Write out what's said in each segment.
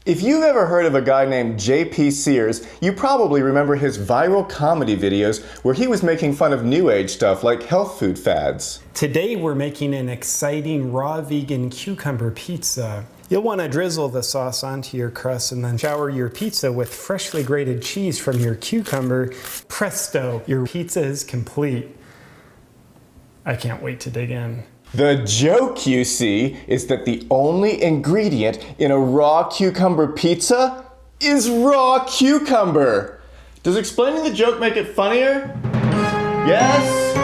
If you've ever heard of a guy named JP Sears, you probably remember his viral comedy videos where he was making fun of new age stuff like health food fads. Today we're making an exciting raw vegan cucumber pizza. You'll want to drizzle the sauce onto your crust and then shower your pizza with freshly grated cheese from your cucumber. Presto, your pizza is complete. I can't wait to dig in. The joke, you see, is that the only ingredient in a raw cucumber pizza is raw cucumber. Does explaining the joke make it funnier? Yes?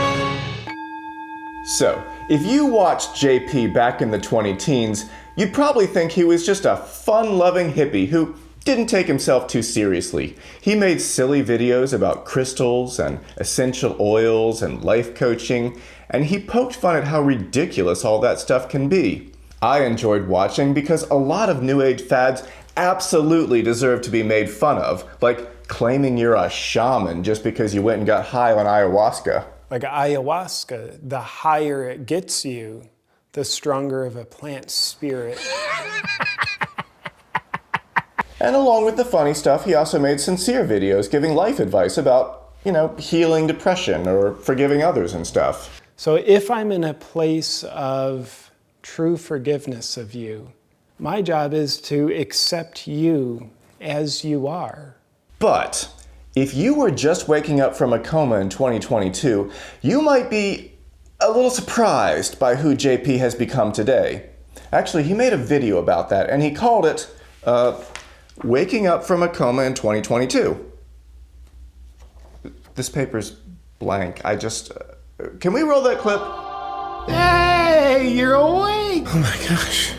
So, if you watched JP back in the 20-teens, you'd probably think he was just a fun-loving hippie who didn't take himself too seriously. He made silly videos about crystals and essential oils and life coaching, and he poked fun at how ridiculous all that stuff can be. I enjoyed watching because a lot of New Age fads absolutely deserve to be made fun of, like claiming you're a shaman just because you went and got high on ayahuasca. Like ayahuasca, the higher it gets you, the stronger of a plant spirit. And along with the funny stuff, he also made sincere videos giving life advice about, healing depression or forgiving others and stuff. So if I'm in a place of true forgiveness of you, my job is to accept you as you are. But if you were just waking up from a coma in 2022, you might be a little surprised by who JP has become today. Actually, he made a video about that, and he called it, Waking Up from a Coma in 2022. This paper's blank. Can we roll that clip? Hey, you're awake! Oh my gosh.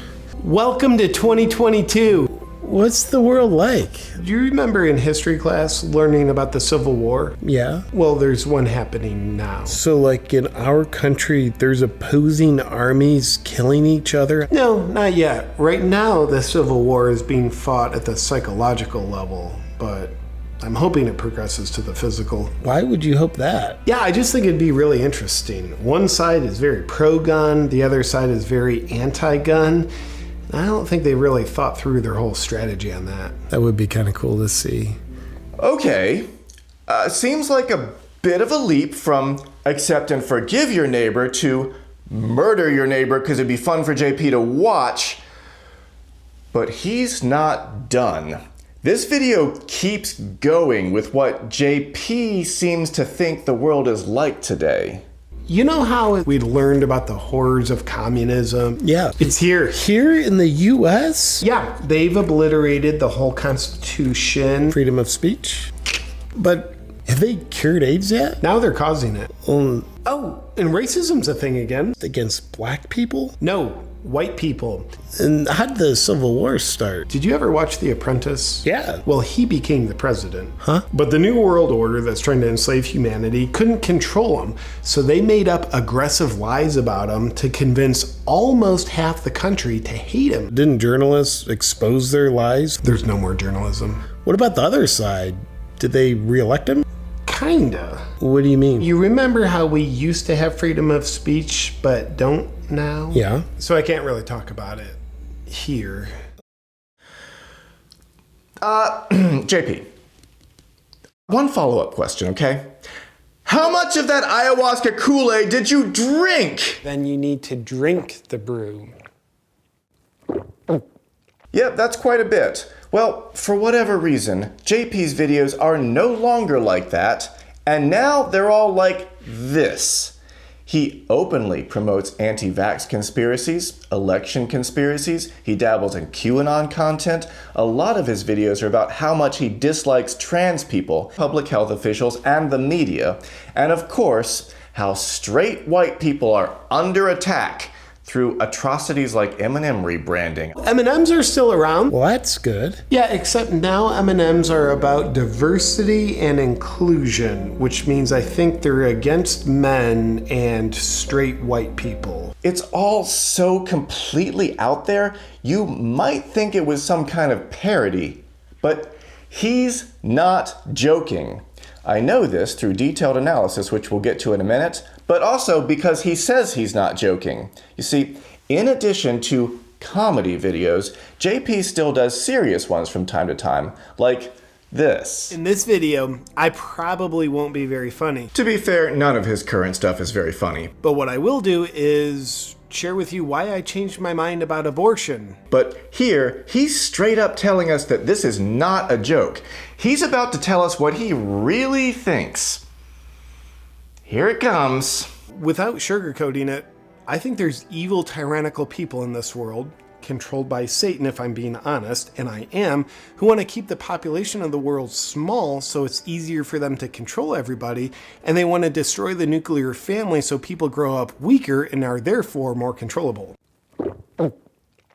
Welcome to 2022. What's the world like? Do you remember in history class learning about the Civil War? Yeah. Well, there's one happening now. So like in our country, there's opposing armies killing each other? No, not yet. Right now, the Civil War is being fought at the psychological level, but I'm hoping it progresses to the physical. Why would you hope that? Yeah, I just think it'd be really interesting. One side is very pro-gun, the other side is very anti-gun. I don't think they really thought through their whole strategy on that. That would be kind of cool to see. Okay. Seems like a bit of a leap from accept and forgive your neighbor to murder your neighbor because it'd be fun for JP to watch. But he's not done. This video keeps going with what JP seems to think the world is like today. You know how we learned about the horrors of communism? Yeah. It's here. Here in the US? Yeah, they've obliterated the whole Constitution. Freedom of speech? But have they cured AIDS yet? Now they're causing it. Oh, And racism's a thing again. against black people? No, white people. And how did the Civil War start? Did you ever watch The Apprentice? Yeah. Well, he became the president. Huh? But the New World Order that's trying to enslave humanity couldn't control him, so they made up aggressive lies about him to convince almost half the country to hate him. Didn't journalists expose their lies? There's no more journalism. What about the other side? Did they reelect him? Kinda. What do you mean? You remember how we used to have freedom of speech, but don't now? Yeah. So I can't really talk about it here. JP, one follow-up question, okay? How much of that ayahuasca Kool-Aid did you drink? Then you need to drink the brew. Yep, that's quite a bit. Well, for whatever reason, JP's videos are no longer like that, and now they're all like this. He openly promotes anti-vax conspiracies, election conspiracies, he dabbles in QAnon content. A lot of his videos are about how much he dislikes trans people, public health officials, and the media. And of course, how straight white people are under attack through atrocities like M&M rebranding. M&Ms are still around. Well, that's good. Yeah, except now M&Ms are about diversity and inclusion, which means I think they're against men and straight white people. It's all so completely out there, you might think it was some kind of parody, but he's not joking. I know this through detailed analysis, which we'll get to in a minute, but also because he says he's not joking. You see, in addition to comedy videos, JP still does serious ones from time to time, like this. In this video, I probably won't be very funny. To be fair, none of his current stuff is very funny. But what I will do is share with you why I changed my mind about abortion. But here, he's straight up telling us that this is not a joke. He's about to tell us what he really thinks. Here it comes. Without sugarcoating it, I think there's evil, tyrannical people in this world, controlled by Satan if I'm being honest, and I am, who want to keep the population of the world small so it's easier for them to control everybody, and they want to destroy the nuclear family so people grow up weaker and are therefore more controllable.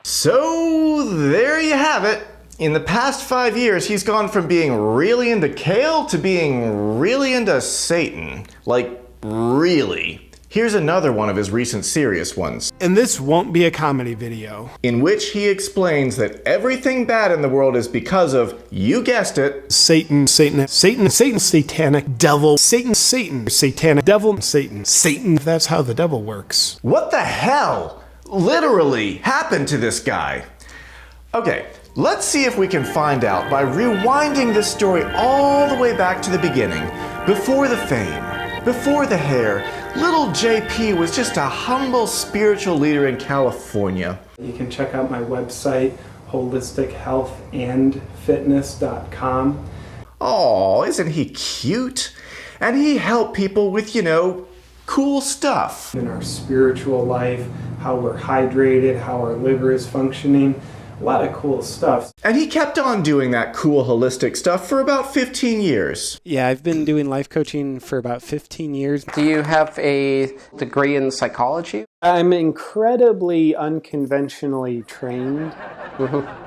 So, there you have it. In the past 5 years, he's gone from being really into kale to being really into Satan. Like, really. Here's another one of his recent serious ones, And this won't be a comedy video. in which he explains that everything bad in the world is because of, you guessed it, Satan, satanic devil, Satan, satanic devil, Satan. That's how the devil works. what the hell literally happened to this guy? Okay, let's see if we can find out by rewinding this story all the way back to the beginning. Before the fame, before the hair, little JP was just a humble spiritual leader in California. You can check out my website, holistichealthandfitness.com. Aw, isn't he cute? And he helped people with, cool stuff. In our spiritual life, how we're hydrated, how our liver is functioning, a lot of cool stuff. And he kept on doing that cool holistic stuff for about 15 years. Yeah, I've been doing life coaching for about 15 years. Do you have a degree in psychology? I'm incredibly unconventionally trained.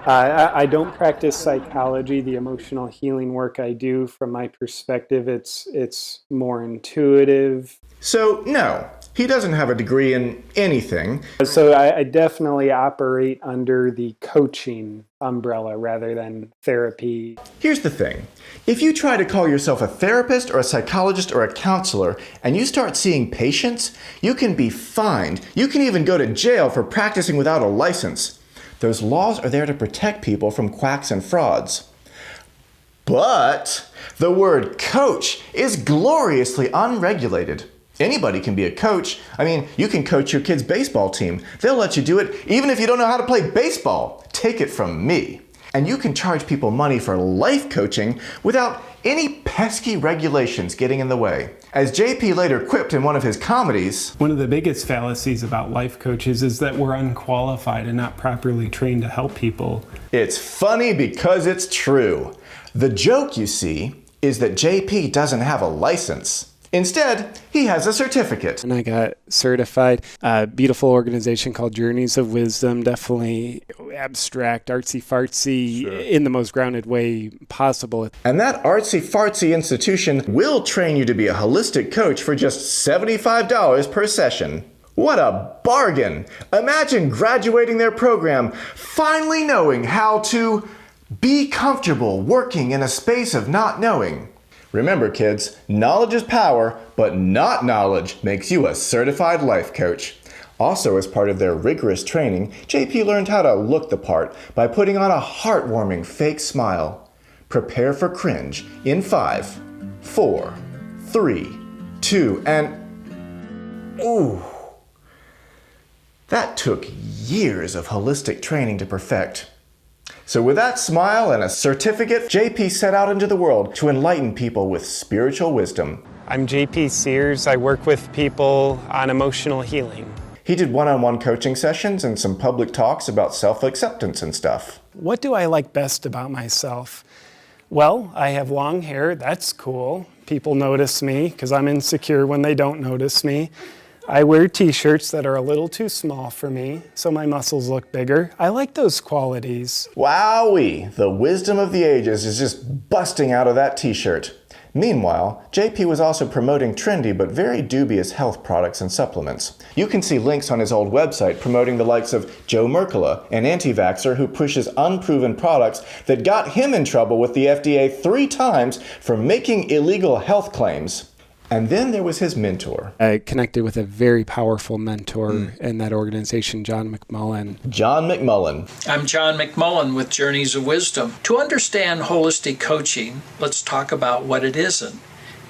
I don't practice psychology. The emotional healing work I do, from my perspective, it's more intuitive. So, no, he doesn't have a degree in anything. So I definitely operate under the coaching umbrella rather than therapy. Here's the thing. If you try to call yourself a therapist or a psychologist or a counselor and you start seeing patients, you can be fined. You can even go to jail for practicing without a license. Those laws are there to protect people from quacks and frauds. But the word coach is gloriously unregulated. Anybody can be a coach. I mean, you can coach your kid's baseball team. They'll let you do it even if you don't know how to play baseball. Take it from me. And you can charge people money for life coaching without any pesky regulations getting in the way. As JP later quipped in one of his comedies, One of the biggest fallacies about life coaches is that we're unqualified and not properly trained to help people. it's funny because it's true. The joke, you see, is that JP doesn't have a license. Instead, he has a certificate. And I got certified. A beautiful organization called Journeys of Wisdom, definitely abstract, artsy-fartsy, in the most grounded way possible. And that artsy-fartsy institution will train you to be a holistic coach for just $75 per session. What a bargain! Imagine graduating their program, finally knowing how to be comfortable working in a space of not knowing. Remember, kids, knowledge is power, but not knowledge makes you a certified life coach. Also, as part of their rigorous training, JP learned how to look the part by putting on a heartwarming fake smile. Prepare for cringe in 5, 4, 3, 2, and... Ooh. That took years of holistic training to perfect. So with that smile and a certificate, JP set out into the world to enlighten people with spiritual wisdom. I'm JP Sears. I work with people on emotional healing. He did one-on-one coaching sessions and some public talks about self-acceptance and stuff. What do I like best about myself? Well, I have long hair. That's cool. People notice me because I'm insecure when they don't notice me. I wear t-shirts that are a little too small for me, so my muscles look bigger. I like those qualities. Wowee, the wisdom of the ages is just busting out of that t-shirt. Meanwhile, JP was also promoting trendy but very dubious health products and supplements. You can see links on his old website promoting the likes of Joe Mercola, an anti-vaxxer who pushes unproven products that got him in trouble with the FDA 3 times for making illegal health claims. And then there was his mentor. I connected with a very powerful mentor in that organization, John McMullen. John McMullen. I'm John McMullen with Journeys of Wisdom. To understand holistic coaching, let's talk about what it isn't.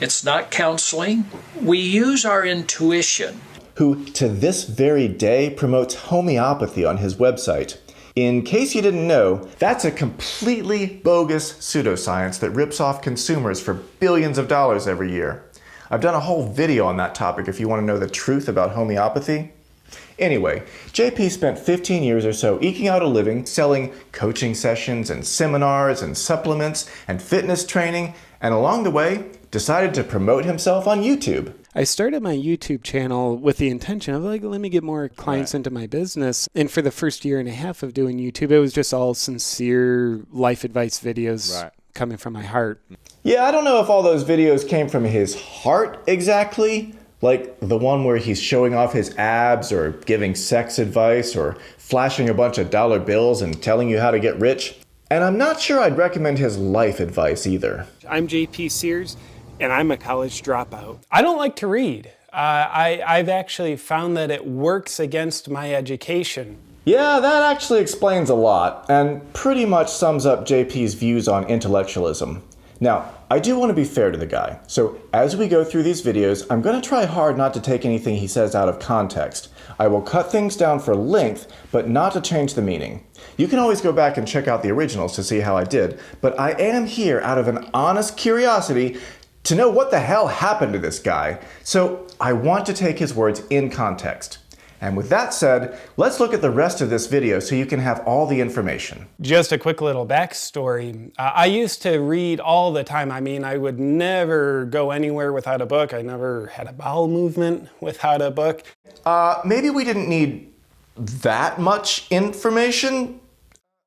It's not counseling. We use our intuition. Who to this very day promotes homeopathy on his website. In case you didn't know, that's a completely bogus pseudoscience that rips off consumers for billions of dollars every year. I've done a whole video on that topic if you want to know the truth about homeopathy. Anyway, JP spent 15 years or so eking out a living selling coaching sessions and seminars and supplements and fitness training, and along the way, decided to promote himself on YouTube. I started my YouTube channel with the intention of let me get more clients into my business. And for the first year and a half of doing YouTube, it was just all sincere life advice videos coming from my heart. Yeah, I don't know if all those videos came from his heart exactly, like the one where he's showing off his abs or giving sex advice or flashing a bunch of dollar bills and telling you how to get rich. And I'm not sure I'd recommend his life advice either. I'm JP Sears, and I'm a college dropout. I don't like to read. I've actually found that it works against my education. Yeah, that actually explains a lot, and pretty much sums up JP's views on intellectualism. Now, I do want to be fair to the guy, so as we go through these videos, I'm going to try hard not to take anything he says out of context. I will cut things down for length, but not to change the meaning. You can always go back and check out the originals to see how I did, but I am here out of an honest curiosity to know what the hell happened to this guy, so I want to take his words in context. And with that said, let's look at the rest of this video so you can have all the information. Just a quick little backstory. I used to read all the time. I mean, I would never go anywhere without a book. I never had a bowel movement without a book. Maybe we didn't need that much information.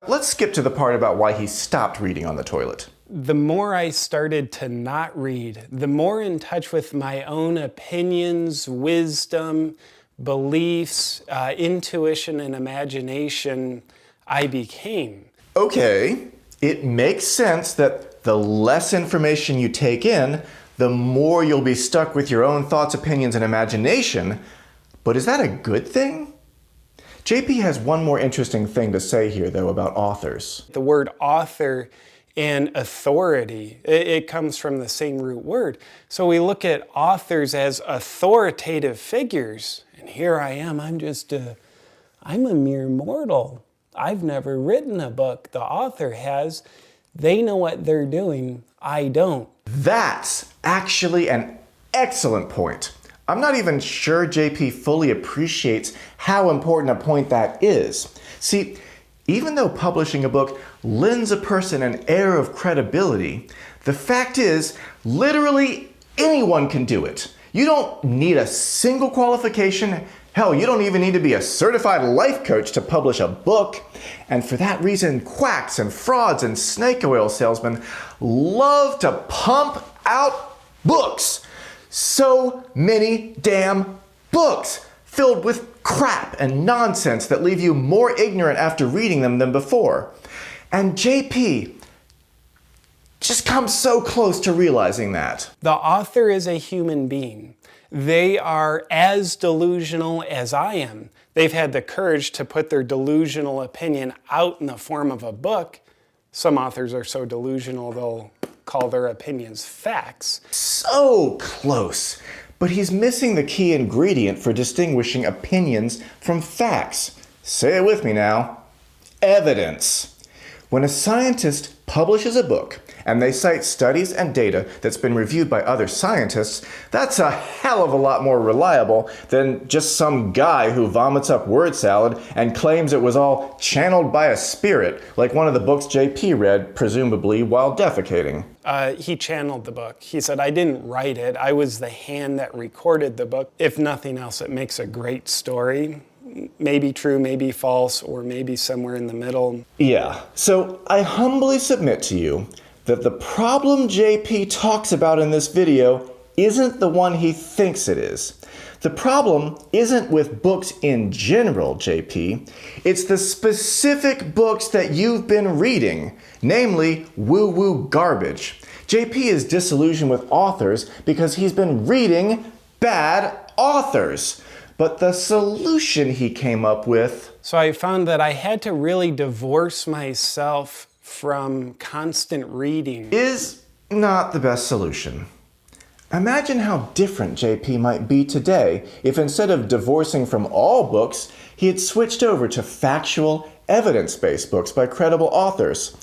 Let's skip to the part about why he stopped reading on the toilet. The more I started to not read, the more in touch with my own opinions, wisdom, beliefs, intuition, and imagination I became. Okay, it makes sense that the less information you take in, the more you'll be stuck with your own thoughts, opinions, and imagination. But is that a good thing? JP has one more interesting thing to say here, though, about authors. The word author and authority, it comes from the same root word. So we look at authors as authoritative figures. And here I am, I'm a mere mortal. I've never written a book. The author has. They know what they're doing. I don't. That's actually an excellent point. I'm not even sure JP fully appreciates how important a point that is. See, even though publishing a book lends a person an air of credibility, the fact is, literally anyone can do it. You don't need a single qualification. Hell, you don't even need to be a certified life coach to publish a book. And for that reason, quacks and frauds and snake oil salesmen love to pump out books. So many damn books filled with crap and nonsense that leave you more ignorant after reading them than before. And JP just comes so close to realizing that. The author is a human being. They are as delusional as I am. They've had the courage to put their delusional opinion out in the form of a book. Some authors are so delusional they'll call their opinions facts. So close. But he's missing the key ingredient for distinguishing opinions from facts. Say it with me now. Evidence. When a scientist publishes a book and they cite studies and data that's been reviewed by other scientists, that's a hell of a lot more reliable than just some guy who vomits up word salad and claims it was all channeled by a spirit, like one of the books JP read, presumably while defecating. He channeled the book. He said, I didn't write it. I was the hand that recorded the book. If nothing else, it makes a great story. Maybe true, maybe false, or maybe somewhere in the middle. Yeah, so I humbly submit to you that the problem JP talks about in this video isn't the one he thinks it is. The problem isn't with books in general, JP. It's the specific books that you've been reading, namely woo-woo garbage. JP is disillusioned with authors because he's been reading bad authors. But the solution he came up with... So I found that I had to really divorce myself from constant reading. ...is not the best solution. Imagine how different JP might be today if instead of divorcing from all books, he had switched over to factual, evidence-based books by credible authors.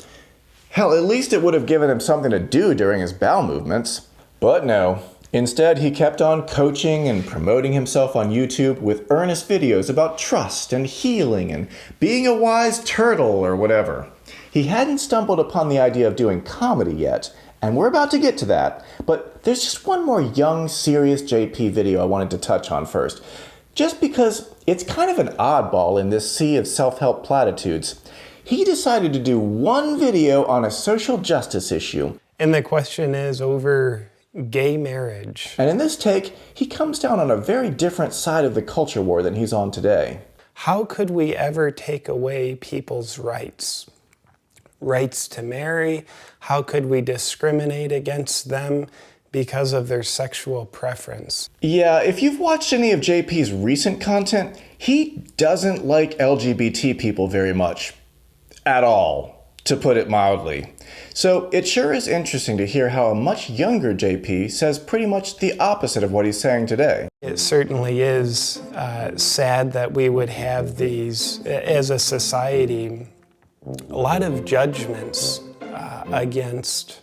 Hell, at least it would have given him something to do during his bowel movements. But no. Instead, he kept on coaching and promoting himself on YouTube with earnest videos about trust and healing and being a wise turtle or whatever. He hadn't stumbled upon the idea of doing comedy yet, and we're about to get to that, but there's just one more young, serious JP video I wanted to touch on first. Just because it's kind of an oddball in this sea of self-help platitudes. He decided to do one video on a social justice issue. And the question is over gay marriage. And in this take, he comes down on a very different side of the culture war than he's on today. How could we ever take away people's rights? Rights to marry? How could we discriminate against them because of their sexual preference? Yeah, if you've watched any of JP's recent content, he doesn't like LGBT people very much. At all, to put it mildly. So it sure is interesting to hear how a much younger JP says pretty much the opposite of what he's saying today. It certainly is sad that we would have these, as a society, a lot of judgments against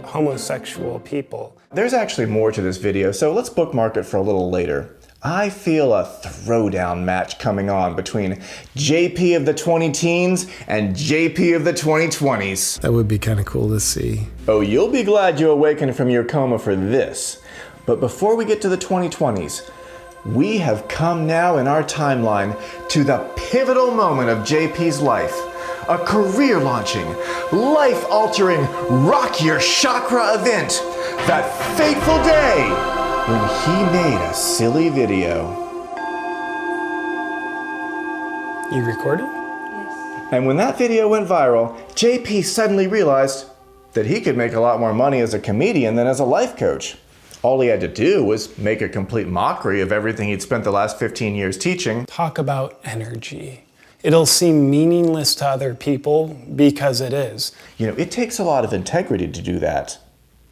homosexual people. There's actually more to this video, so let's bookmark it for a little later. I feel a throwdown match coming on between JP of the 20-teens and JP of the 2020s. That would be kind of cool to see. Oh, you'll be glad you awakened from your coma for this. But before we get to the 2020s, we have come now in our timeline to the pivotal moment of JP's life. A career-launching, life-altering, rock-your-chakra event. That fateful day when he made a silly video. You recorded? Yes. And when that video went viral, JP suddenly realized that he could make a lot more money as a comedian than as a life coach. All he had to do was make a complete mockery of everything he'd spent the last 15 years teaching. Talk about energy. It'll seem meaningless to other people because it is. You know, it takes a lot of integrity to do that.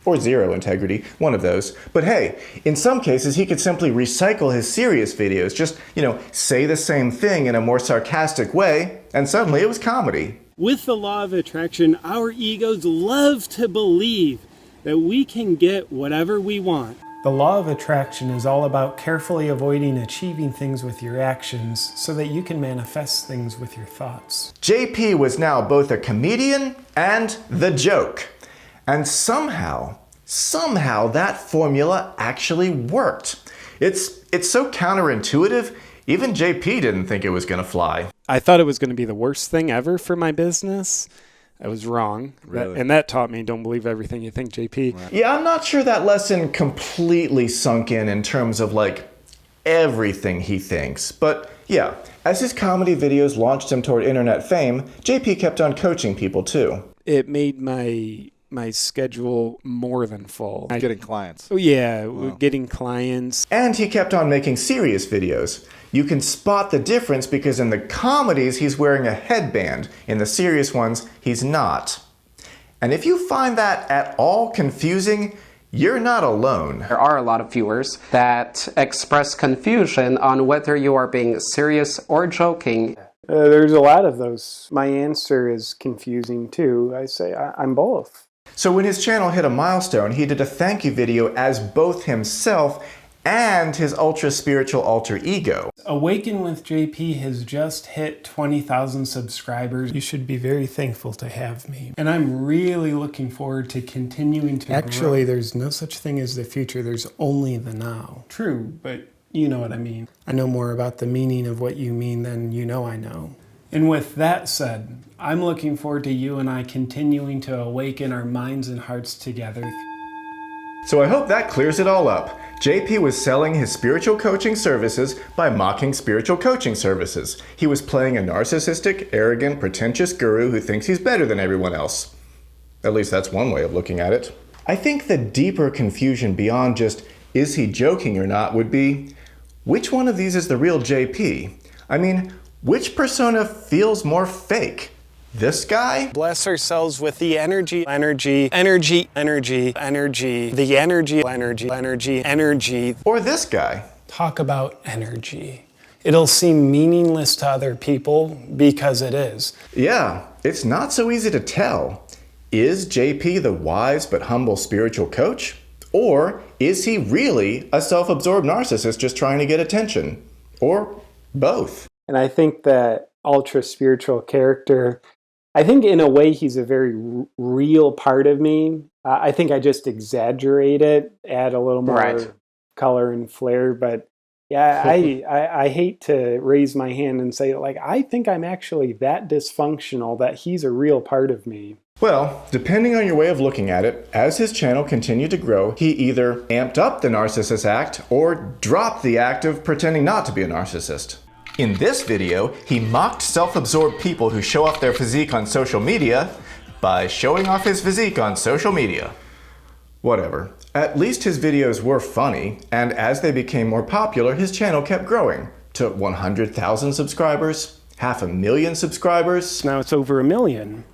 Or zero integrity, one of those. But hey, in some cases he could simply recycle his serious videos, just, say the same thing in a more sarcastic way, and suddenly it was comedy. With the law of attraction, our egos love to believe that we can get whatever we want. The law of attraction is all about carefully avoiding achieving things with your actions so that you can manifest things with your thoughts. JP was now both a comedian and the joke. And somehow that formula actually worked. It's so counterintuitive, even JP didn't think it was gonna fly. I thought it was going to be the worst thing ever for my business. I was wrong. Really? And that taught me, don't believe everything you think, JP. Right. Yeah, I'm not sure that lesson completely sunk in terms of everything he thinks. But yeah, as his comedy videos launched him toward internet fame, JP kept on coaching people too. It made my schedule more than full. Getting clients. Oh yeah, Wow. Getting clients. And he kept on making serious videos. You can spot the difference because in the comedies he's wearing a headband. In the serious ones, he's not. And if you find that at all confusing, you're not alone. There are a lot of viewers that express confusion on whether you are being serious or joking. There's a lot of those. My answer is confusing too. I say I'm both. So when his channel hit a milestone, he did a thank you video as both himself and his ultra-spiritual alter ego. Awaken with JP has just hit 20,000 subscribers. You should be very thankful to have me. And I'm really looking forward to continuing to Actually, there's no such thing as the future. There's only the now. True, but you know what I mean. I know more about the meaning of what you mean than you know I know. And with that said, I'm looking forward to you and I continuing to awaken our minds and hearts together. So I hope that clears it all up. JP was selling his spiritual coaching services by mocking spiritual coaching services. He was playing a narcissistic, arrogant, pretentious guru who thinks he's better than everyone else. At least that's one way of looking at it. I think the deeper confusion beyond just is he joking or not would be, which one of these is the real JP? I mean, which persona feels more fake? This guy? Bless ourselves with the energy, the energy. Or this guy? Talk about energy. It'll seem meaningless to other people because it is. Yeah, it's not so easy to tell. Is JP the wise but humble spiritual coach? Or is he really a self-absorbed narcissist just trying to get attention? Or both? And I think that ultra-spiritual character, I think in a way he's a very real part of me. I think I just exaggerate it, add a little more color and flair. But yeah, I hate to raise my hand and say, like, I think I'm actually that dysfunctional that he's a real part of me. Well, depending on your way of looking at it, as his channel continued to grow, he either amped up the narcissist act or dropped the act of pretending not to be a narcissist. In this video, he mocked self-absorbed people who show off their physique on social media by showing off his physique on social media. Whatever. At least his videos were funny, and as they became more popular, his channel kept growing to 100,000 subscribers, 500,000 subscribers. Now it's over 1 million.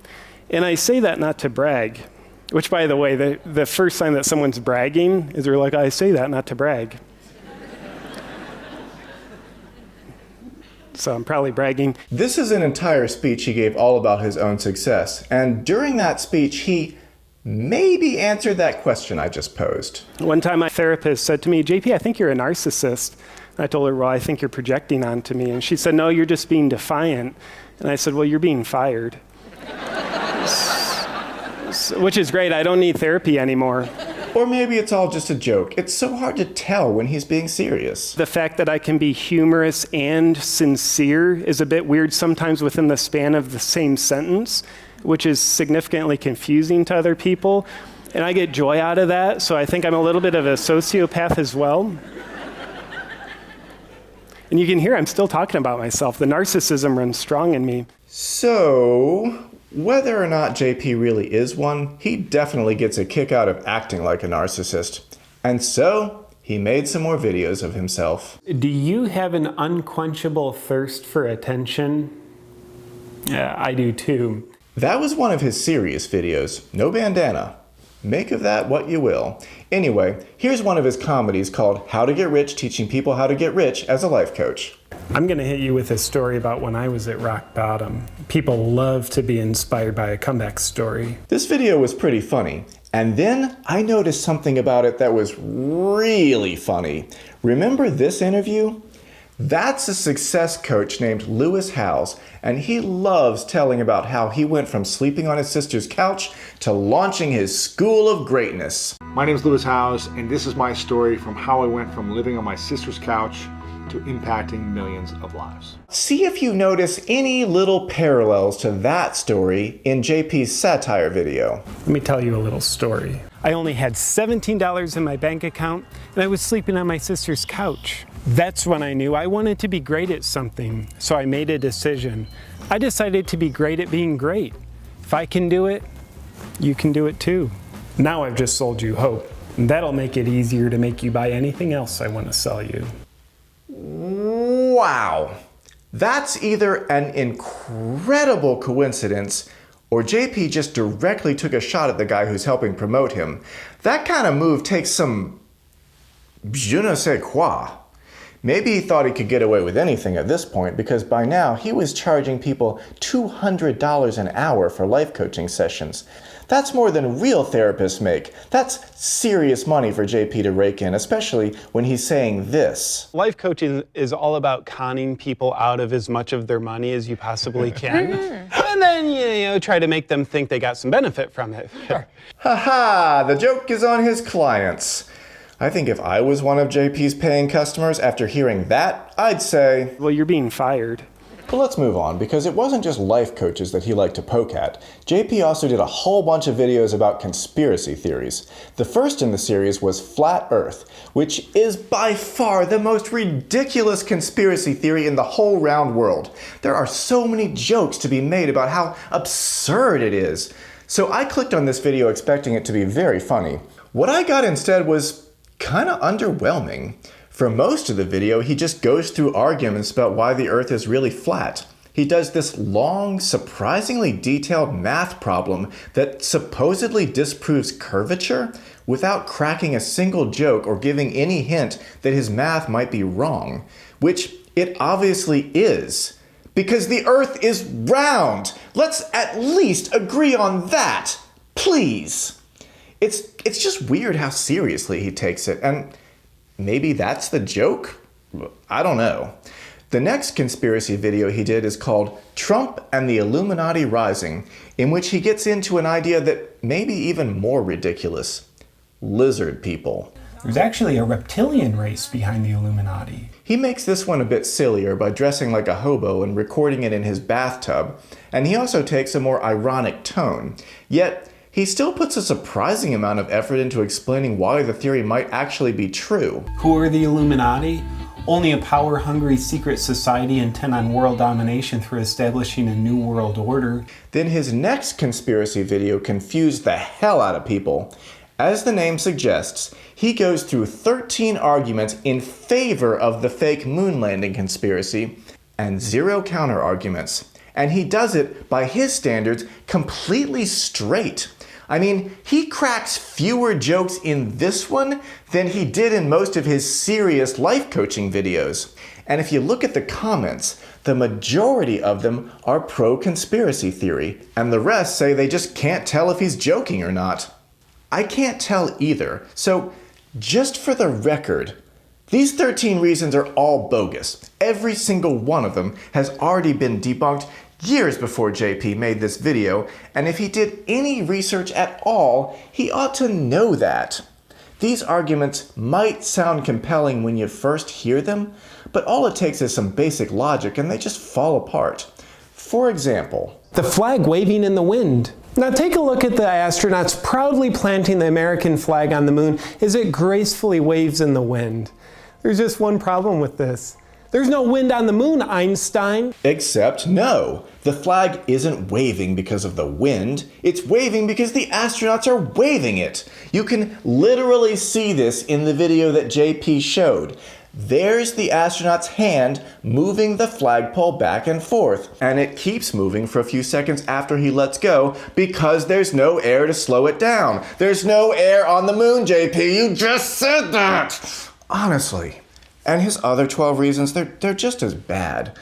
And I say that not to brag, which, by the way, the first sign that someone's bragging is they're like, I say that not to brag. So I'm probably bragging. This is an entire speech he gave all about his own success, and during that speech, he maybe answered that question I just posed. One time my therapist said to me, JP, I think you're a narcissist. And I told her, well, I think you're projecting onto me. And she said, no, you're just being defiant. And I said, well, you're being fired. Which is great. I don't need therapy anymore. Or maybe it's all just a joke. It's so hard to tell when he's being serious. The fact that I can be humorous and sincere is a bit weird sometimes within the span of the same sentence, which is significantly confusing to other people. And I get joy out of that, so I think I'm a little bit of a sociopath as well. And you can hear I'm still talking about myself. The narcissism runs strong in me. So, whether or not JP really is one, he definitely gets a kick out of acting like a narcissist. And so, he made some more videos of himself. Do you have an unquenchable thirst for attention? Yeah, I do too. That was one of his serious videos, no bandana. Make of that what you will. Anyway, here's one of his comedies called How to Get Rich, Teaching People How to Get Rich as a Life Coach. I'm going to hit you with a story about when I was at rock bottom. People love to be inspired by a comeback story. This video was pretty funny, and then I noticed something about it that was really funny. Remember this interview? That's a success coach named Lewis Howes, and he loves telling about how he went from sleeping on his sister's couch to launching his school of greatness. My name is Lewis Howes, and this is my story from how I went from living on my sister's couch to impacting millions of lives. See if you notice any little parallels to that story in JP's satire video. Let me tell you a little story. I only had $17 in my bank account, and I was sleeping on my sister's couch. That's when I knew I wanted to be great at something, so I made a decision. I decided to be great at being great. If I can do it, you can do it too. Now I've just sold you hope, and that'll make it easier to make you buy anything else I want to sell you. Wow. That's either an incredible coincidence or JP just directly took a shot at the guy who's helping promote him. That kind of move takes some je ne sais quoi. Maybe he thought he could get away with anything at this point because by now he was charging people $200 an hour for life coaching sessions. That's more than real therapists make. That's serious money for JP to rake in, especially when he's saying this. Life coaching is all about conning people out of as much of their money as you possibly can. And then, you know, try to make them think they got some benefit from it. Haha, the joke is on his clients. I think if I was one of JP's paying customers after hearing that, I'd say, well, you're being fired. But let's move on, because it wasn't just life coaches that he liked to poke at. JP also did a whole bunch of videos about conspiracy theories. The first in the series was Flat Earth, which is by far the most ridiculous conspiracy theory in the whole round world. There are so many jokes to be made about how absurd it is. So I clicked on this video expecting it to be very funny. What I got instead was kinda underwhelming. For most of the video, he just goes through arguments about why the Earth is really flat. He does this long, surprisingly detailed math problem that supposedly disproves curvature without cracking a single joke or giving any hint that his math might be wrong, which it obviously is, because the Earth is round. Let's at least agree on that, please. It's just weird how seriously he takes it, and maybe that's the joke? I don't know. The next conspiracy video he did is called Trump and the Illuminati Rising, in which he gets into an idea that may be even more ridiculous. Lizard people. There's actually a reptilian race behind the Illuminati. He makes this one a bit sillier by dressing like a hobo and recording it in his bathtub, and he also takes a more ironic tone. Yet, he still puts a surprising amount of effort into explaining why the theory might actually be true. Who are the Illuminati? Only a power-hungry secret society intent on world domination through establishing a new world order. Then his next conspiracy video confused the hell out of people. As the name suggests, he goes through 13 arguments in favor of the fake moon landing conspiracy and 0 counter-arguments. And he does it, by his standards, completely straight. I mean, he cracks fewer jokes in this one than he did in most of his serious life coaching videos. And if you look at the comments, the majority of them are pro-conspiracy theory, and the rest say they just can't tell if he's joking or not. I can't tell either, so just for the record, these 13 reasons are all bogus. Every single one of them has already been debunked years before JP made this video, and if he did any research at all, he ought to know that. These arguments might sound compelling when you first hear them, but all it takes is some basic logic and they just fall apart. For example, the flag waving in the wind. Now take a look at the astronauts proudly planting the American flag on the moon as it gracefully waves in the wind. There's just one problem with this. There's no wind on the moon, Einstein. Except no. The flag isn't waving because of the wind. It's waving because the astronauts are waving it. You can literally see this in the video that JP showed. There's the astronaut's hand moving the flagpole back and forth, and it keeps moving for a few seconds after he lets go because there's no air to slow it down. There's no air on the moon, JP. You just said that. Honestly. And his other 12 reasons, they're just as bad.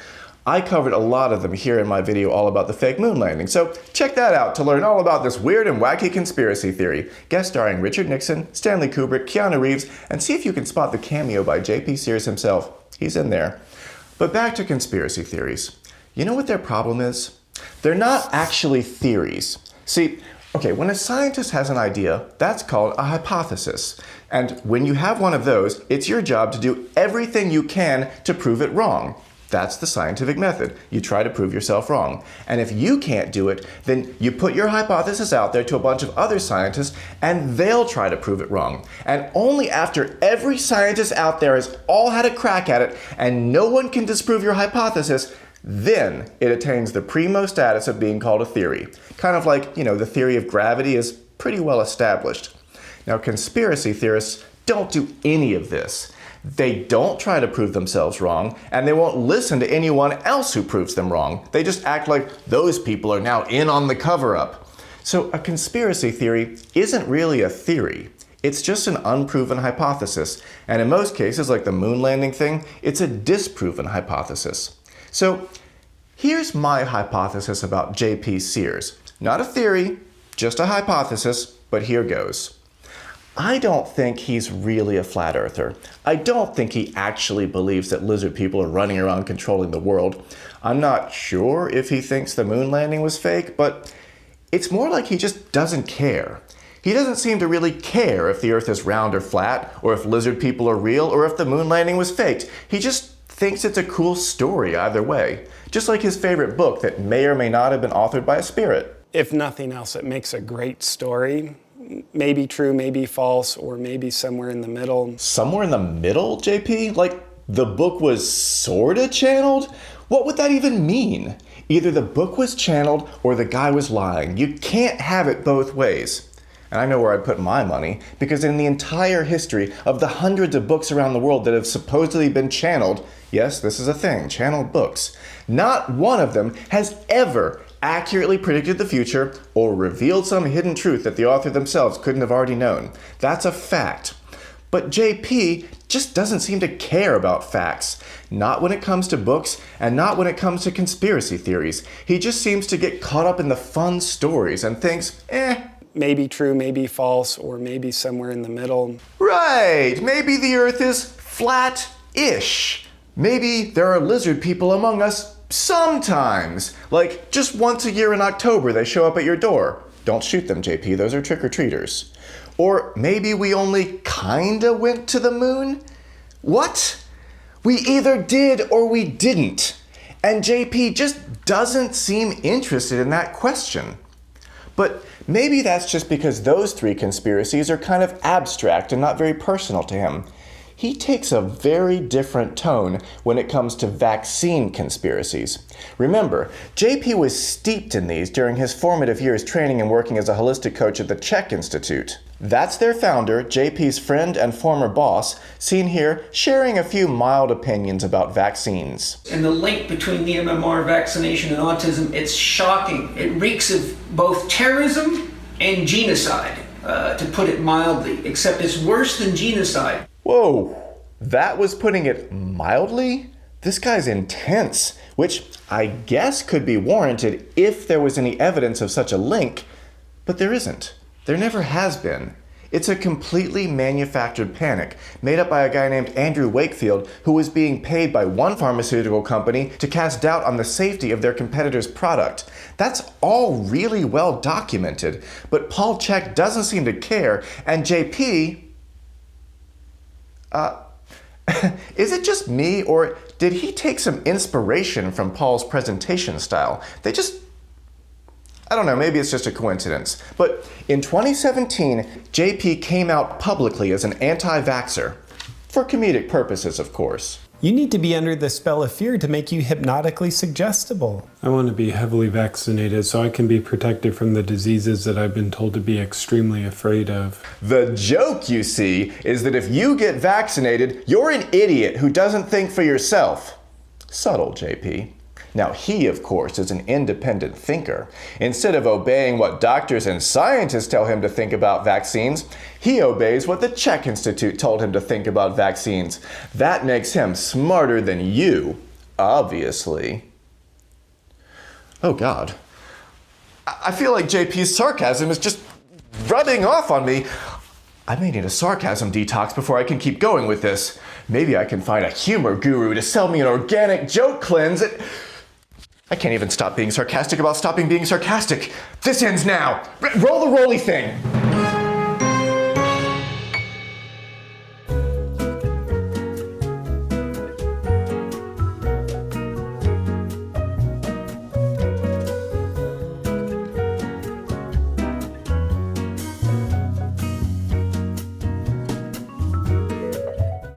I covered a lot of them here in my video all about the fake moon landing, so check that out to learn all about this weird and wacky conspiracy theory. Guest starring Richard Nixon, Stanley Kubrick, Keanu Reeves, and see if you can spot the cameo by JP Sears himself. He's in there. But back to conspiracy theories. You know what their problem is? They're not actually theories. See, okay, when a scientist has an idea, that's called a hypothesis. And when you have one of those, it's your job to do everything you can to prove it wrong. That's the scientific method. You try to prove yourself wrong. And if you can't do it, then you put your hypothesis out there to a bunch of other scientists, and they'll try to prove it wrong. And only after every scientist out there has all had a crack at it, and no one can disprove your hypothesis, then it attains the primo status of being called a theory. Kind of like, the theory of gravity is pretty well established. Now, conspiracy theorists don't do any of this. They don't try to prove themselves wrong, and they won't listen to anyone else who proves them wrong. They just act like those people are now in on the cover-up. So a conspiracy theory isn't really a theory. It's just an unproven hypothesis, and in most cases, like the moon landing thing, it's a disproven hypothesis. So here's my hypothesis about JP Sears. Not a theory, just a hypothesis, but here goes. I don't think he's really a flat earther. I don't think he actually believes that lizard people are running around controlling the world. I'm not sure if he thinks the moon landing was fake, but it's more like he just doesn't care. He doesn't seem to really care if the Earth is round or flat, or if lizard people are real, or if the moon landing was faked. He just thinks it's a cool story either way, just like his favorite book that may or may not have been authored by a spirit. If nothing else, it makes a great story. Maybe true, maybe false, or maybe somewhere in the middle. Somewhere in the middle, JP? Like, the book was sorta channeled? What would that even mean? Either the book was channeled or the guy was lying. You can't have it both ways. And I know where I'd put my money, because in the entire history of the hundreds of books around the world that have supposedly been channeled, yes, this is a thing, channeled books, not one of them has ever accurately predicted the future or revealed some hidden truth that the author themselves couldn't have already known. That's a fact. But JP just doesn't seem to care about facts. Not when it comes to books, and not when it comes to conspiracy theories. He just seems to get caught up in the fun stories and thinks, Maybe true, maybe false, or maybe somewhere in the middle. right, maybe the Earth is flat-ish. Maybe there are lizard people among us sometimes. Like, just once a year in October they show up at your door. Don't shoot them, JP, those are trick-or-treaters. Or maybe we only kinda went to the moon? What? We either did or we didn't. And JP just doesn't seem interested in that question. But maybe that's just because those three conspiracies are kind of abstract and not very personal to him. He takes a very different tone when it comes to vaccine conspiracies. Remember, JP was steeped in these during his formative years training and working as a holistic coach at the Czech Institute. That's their founder, JP's friend and former boss, seen here sharing a few mild opinions about vaccines. And the link between the MMR vaccination and autism, it's shocking. It reeks of both terrorism and genocide, to put it mildly, except it's worse than genocide. Whoa, that was putting it mildly? This guy's intense, which I guess could be warranted if there was any evidence of such a link, but there isn't. There never has been. It's a completely manufactured panic made up by a guy named Andrew Wakefield who was being paid by one pharmaceutical company to cast doubt on the safety of their competitor's product. That's all really well documented, but Paul Chek doesn't seem to care, and JP... is it just me, or did he take some inspiration from Paul's presentation style? I don't know, maybe it's just a coincidence. But in 2017, JP came out publicly as an anti-vaxxer. For comedic purposes, of course. You need to be under the spell of fear to make you hypnotically suggestible. I want to be heavily vaccinated so I can be protected from the diseases that I've been told to be extremely afraid of. The joke, you see, is that if you get vaccinated, you're an idiot who doesn't think for yourself. Subtle, JP. Now, he, of course, is an independent thinker. Instead of obeying what doctors and scientists tell him to think about vaccines, he obeys what the Czech Institute told him to think about vaccines. That makes him smarter than you, obviously. Oh, God. I feel like JP's sarcasm is just rubbing off on me. I may need a sarcasm detox before I can keep going with this. Maybe I can find a humor guru to sell me an organic joke cleanse. I can't even stop being sarcastic about stopping being sarcastic. This ends now. Roll the rolly thing.